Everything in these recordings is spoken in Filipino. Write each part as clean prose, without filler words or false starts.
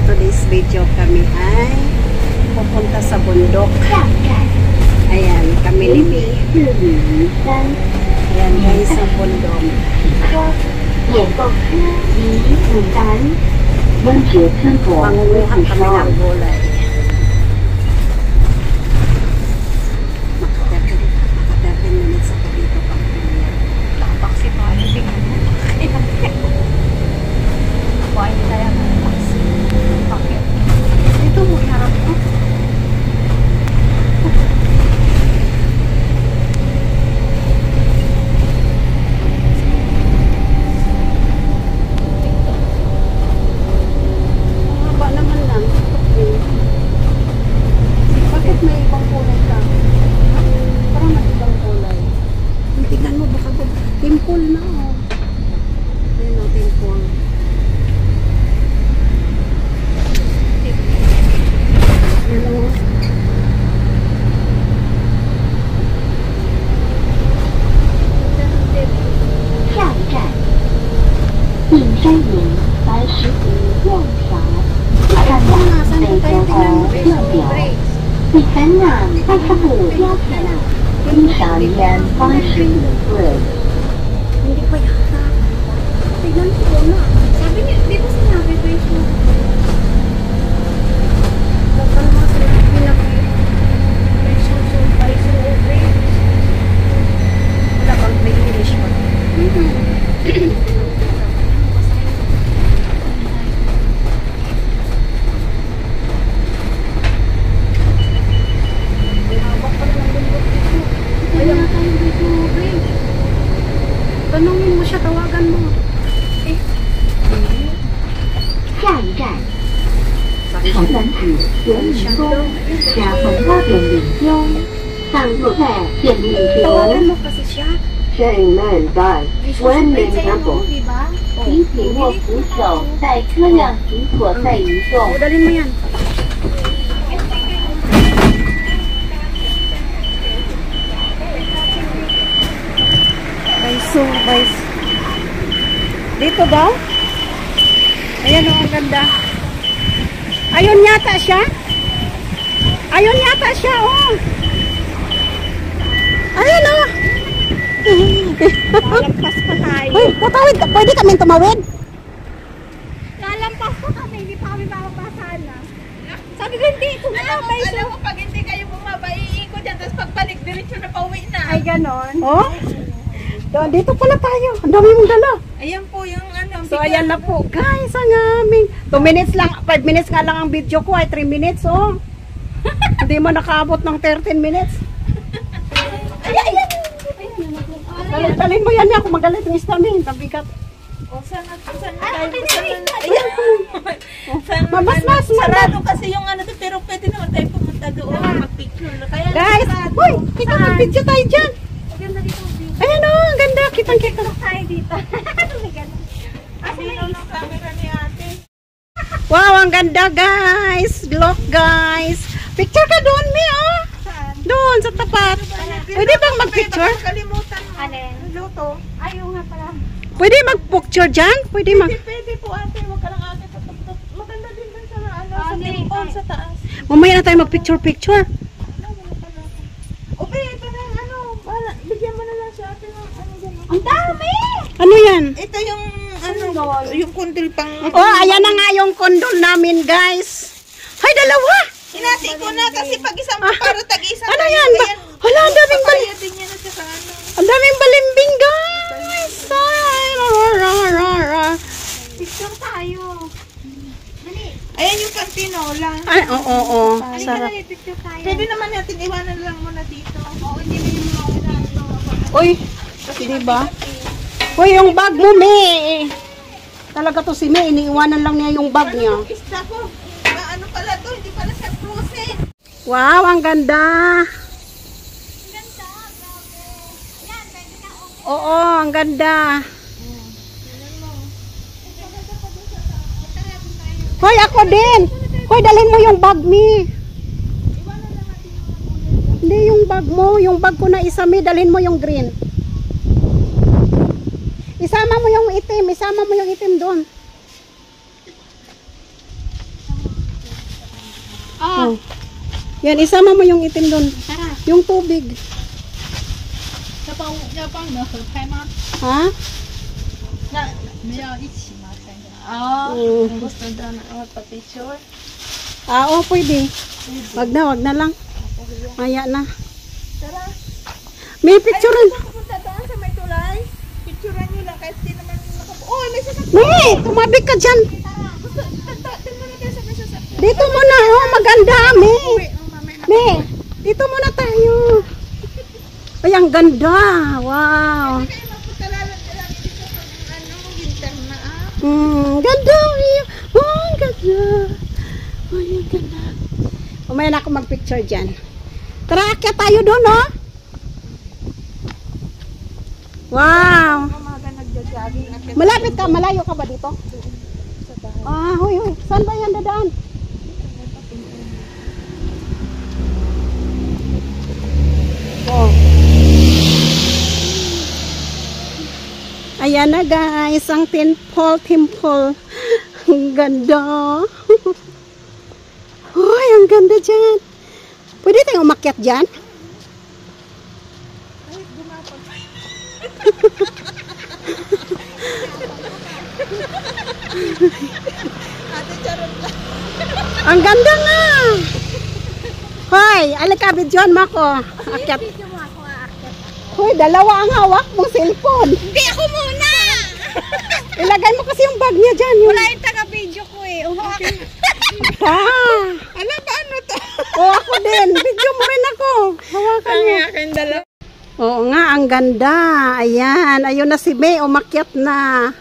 today's video kami ay pupunta sa bundok. Ayan, kami ni B. Ayan guys, sa bundok. Mangunguha kami ng gulay. Maka 30 minutes ako dito pang pinila. Taksi pa, hindi nga mo. Kuhain tayo ng taksi. Bakit? Dito mo, harap ko. Haba naman lang. Bakit may ibang kulay ka? Parang may ibang kulay. Tingnan mo, baka dimple na oh. Ayan o, dimple. Ayan o. 下一站，定山营白石湖望桥，看到北泽河特表，第三站巴斯布标铁路，欣赏沿85 Hindi pa yata. Tignan ko na. Sabi niya, di ba sinabi ba yung Baka naman sinabi lang eh. may susumpay sa ube? Wala bang may English mo? Habak pa naman bundok dito. Wala na tayo dito, babe. Tanungin mo siya, tawagan mo. 下一站，城南子园林宫加焚花点领优，上路在建立之 Tawagan 楼 mo kasi siya. Sherman Drive Susumpay Wenling sa'yo, Temple， di ba? 请紧握扶手，待车辆行所在移动。 Udalin mo yan. Guys. Dito daw? Ayan o, ang ganda. Ayun yata siya. Oh. Ayan o. Lalampas pa tayo. Uy, tatawid ka. Pwede kami tumawid. Lalampas pa kami, hindi pa kami makapasahan na. Sabi ko, hindi, ito na. Alam mo, pag hindi kayo bumaba, iikot yan, tapos pagbalik, diretso na pauwi na. Ay, ganon. Oh. Dito pala tayo. Ang dami mong dala. Ayan po yung ano. So, ayan na po, guys, ang aming 2 minutes lang, 5 minutes nga lang ang video ko, ay 3 minutes, oh. Hindi mo nakaabot ng 13 minutes. Ayan. Dalhin mo yan niya, kung magalit yung stamin, tabigat. O, saan na tayo? Mas. Sarado kasi yung ano, pero pwede naman tayo pumunta doon, mag-picture. Kaya Guys, sarado. uy, kita mag-video tayo dyan. Ganda dito. Ayan oh, ang ganda, kitang-kita. Tayo dito. Sino ng camera ni ate? Wow, ang ganda, guys. Look, guys. Picture ka doon, Mi, oh. Saan? Doon, sa tapat. Pwede bang mag-picture? Kalimutan mo. Alin? Luto. Ayaw nga pala. Pwede mag-picture dyan? Pwede mag... Pwede po ate, huwag ka lang ate. Maganda din dun sa ano, sa Ate, temple, sa taas. Mamaya na tayo mag-picture-picture. O, ito na yung ano, bigyan mo na lang si ate ng ano dyan. Ang dami! Ano yan? Ito yung ano, yung kundil pang... Oh, ayan na nga yung kondol namin, guys. Hay, dalawa! Hinati ko na kasi pag isang para tag-isa. Ano yan? Hala, ang daming Papaya din yan at saka ano. Ang daming balimbing, guys. Ay, ra. Picture tayo. Dali. Ayan yung kantinola. Ay, oo. Halika Sarap. dali, picture tayo. Pwede naman natin iwanan lang muna dito. Oo, hindi na yung mga ulan. Uy, di ba? Uy, yung bag mo, Me. Talaga to si Me, iniiwanan lang niya yung bag niya. Isda ko. Ano pala to? Hindi pala siya frozen. Wow, ang ganda. Oo, ang ganda. Hoy, ako din. Hoy, dalhin mo yung bag, Mi. Hindi yung bag mo. Yung bag ko na isa, Mi. Dalhin mo yung green. Isama mo yung itim. Isama mo yung itim doon. Yan, isama mo yung itim doon. Tara. Yung tubig. Yapang no, kaya mga Ha? na meron ichi ma gusto daw na magpa-picture. Oo, pwede. Wag na lang. Maya na. Tara. May picture rin. Pupunta doon sa may tulay. Picturean nyo lang kahit di naman oh, may sasakyan. May, tumabik ka dyan. Gusto, tatin mo na kayo sa may sasakyan. Dito muna, oh, maganda, May. Uwi, mamay na. May, dito muna tayo. Ay, ang ganda. Wow. Kayo mapunta lang dito sa winter na Ganda. Oh, ang ganda. Oh, ang ganda. Umaya na ako mag-picture dyan. Tara, akyat tayo doon, oh. Wow. Umaga nagja-jogging at Malapit ka, malayo ka ba dito? Huy. Saan ba yan dadaan? Oh. Ayan na guys, ang temple. Ang ganda. Uy, ang ganda dyan. Pwede tayong umakyat dyan? Ate Charot lang. Ang ganda nga. Hoy, alika, videoan mo ako. Akyat. Video mo ako aakyat. Hoy, dalawa ang hawak mong cellphone. Hindi ako muna. Ilagay mo kasi yung bag niya dyan. Yung... Wala yung taga-video ko eh. Ah. Alam ba ano to? Oh, ako din. Video mo rin ako. Hawakan mo. aking dalawa. Oo nga, ang ganda. Ayan. Ayun na si May. Umakyat na.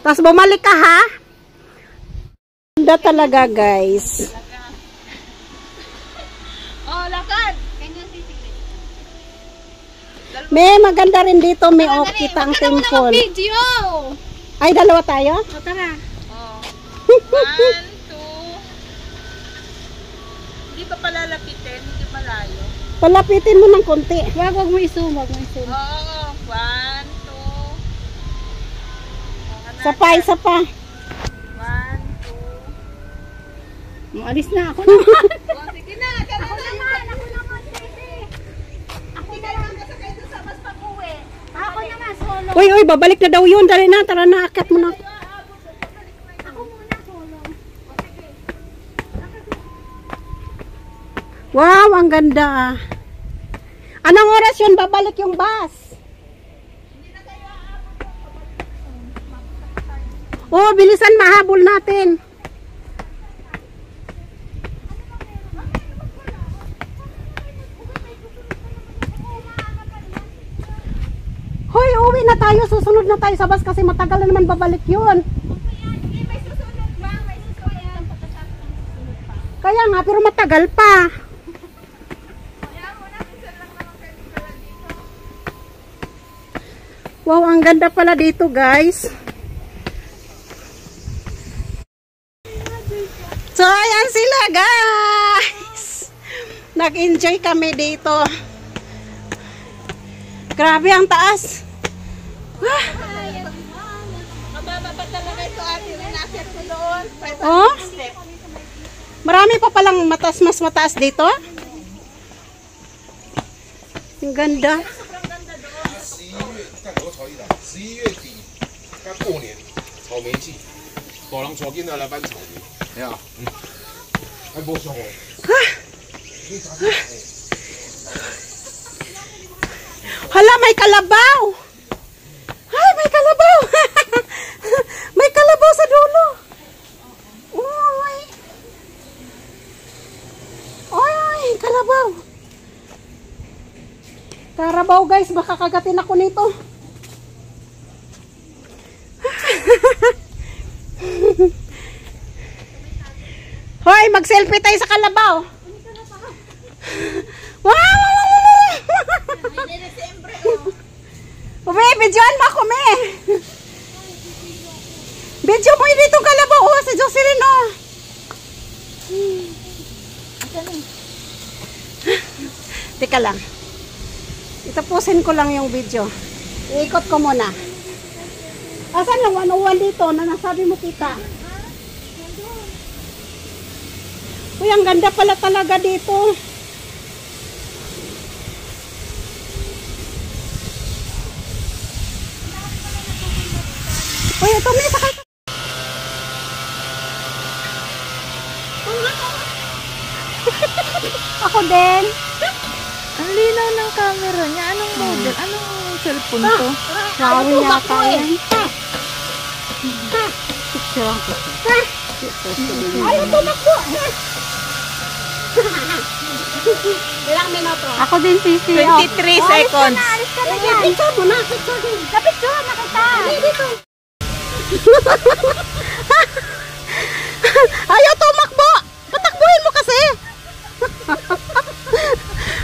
Tapos bumalik ka ha. Ganda talaga guys. Oh, lakad. May maganda rin dito. May kita ang temple. Video. Ay, dalawa tayo? O tara. Oh. 1, 2. Hindi pa palalapitin, hindi malayo. Palapitin mo ng konti. Wag mo i-zoom, wag mo i-zoom. Oo, 1, 2. Isa pa. 1, 2. Maalis na ako na. Oh, sige na, tara na. Ako naman, baby. Hindi ka naman kasakay doon sa mas pag-uwi. Ako naman, solo. Uy, babalik na daw yun. Dali na, tara na, akyat mo na. Ako muna, solo. Wow, ang ganda. Anong oras yun? Babalik yung bus. Oh, bilisan, mahabol natin. Hoy, uwi na tayo. Susunod na tayo sa bus kasi matagal na naman babalik yun. May susunod ba? May susunod. Kaya nga, pero matagal pa. Wow, ang ganda pala dito, guys. So, ayan sila, guys. Nag-enjoy kami dito. Grabe ang taas. Mababa pa talaga ito ate. Rinasir ko doon. Oh, marami pa palang mas mataas dito. Ang ganda. 11月底，要过年，草莓季，大人带囡仔来搬草莓，系啊，还无上哦。Hala, may kalabaw. Ay, may kalabaw. May kalabaw sa dulo. Uy. Ay, kalabaw. Karabaw, guys. Baka kagatin ako nito. Hoy, mag-selfie tayo sa kalabaw. Wow! Ube, videoan mo ako, me. Video mo yun dito kalabaw. Oh, si Jocelyn, oh. Teka lang. Itapusin ko lang yung video. Iikot ko muna. Asan lang 101 dito na nasabi mo kita? Uy, ang ganda pala talaga dito. Ako din. Ang linaw ng camera niya. Anong model? Anong cellphone to? Xiaomi yata yan. Picturean ko siya. Ayaw tumakbo. Ilang minuto? Ako din, Sisi. 23 seconds. Alis ka na yan. Picture mo na. Picture din. Napicturean na kita. Dito. Ayaw tumakbo. Patakbuhin mo kasi.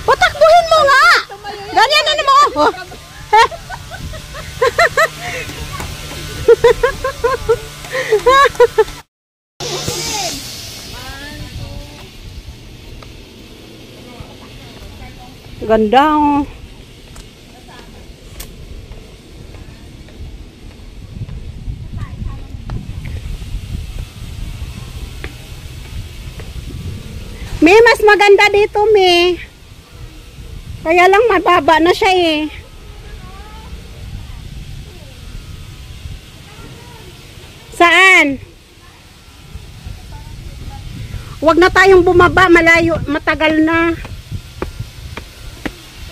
Patakbuhin mo nga. Ganyan na mo. Oh. Ganda oh. May mas maganda dito, me. Kaya lang mababa na siya eh. Saan? Huwag na tayong bumaba, malayo, matagal na.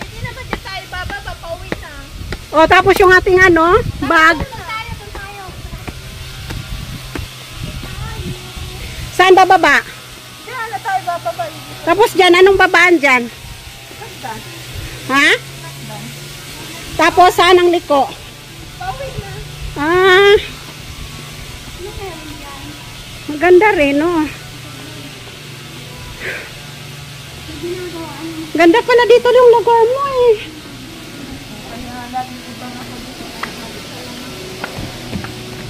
Pwede naman dyan tayo bababa, pauwi na. O, tapos yung ating ano, bag. Saan bababa? Diyan na tayo bababa. Tapos dyan, anong babaan dyan? Ha? Tapos saan ang liko? Pauwi na. Ah. Maganda rin, no? Ganda pala dito yung lugar mo eh.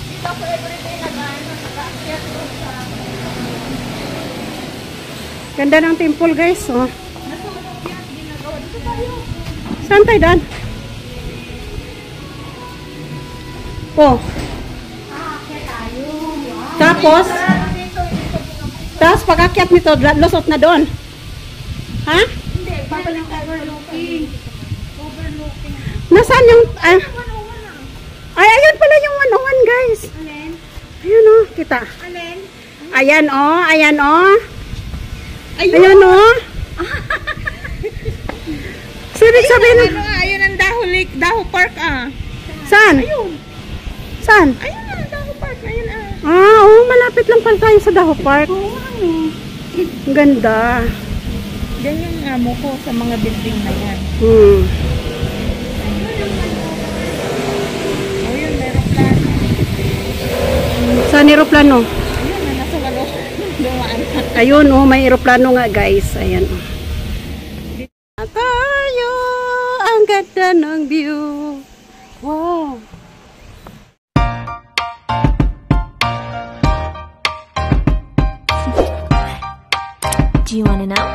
Dito ako everyday nag-aakyat sa... Ganda ng temple guys, oh. Saan tayo dan? Oh. Tapos pag-akyat nito, lusot na doon. Ha? Hindi, babalik tayo overlooking. Overlooking. Nasaan yung... ay, ayun pala yung 101 guys. Alin? Ayun oh, kita. Alin? Ayan oh, ayan oh. Ayun oh. Ibig sabihin, Ano nga, ayun ang Daho Lake, Daho Park ah. saan? Ayun. Saan? Ayun na, Daho Park, ayun ah. Ah, oh, malapit lang pala tayo sa Daho Park. Ang ganda. Yan yung amo ko sa mga building na yan. Ayun, meron plano. Saan aeroplano? Ayun na, nasa walo. Dumaan. Ayun, oh, may aeroplano nga guys. Ayan. Oh. Tayo, ang ganda ng view. Wow. Do you want to know?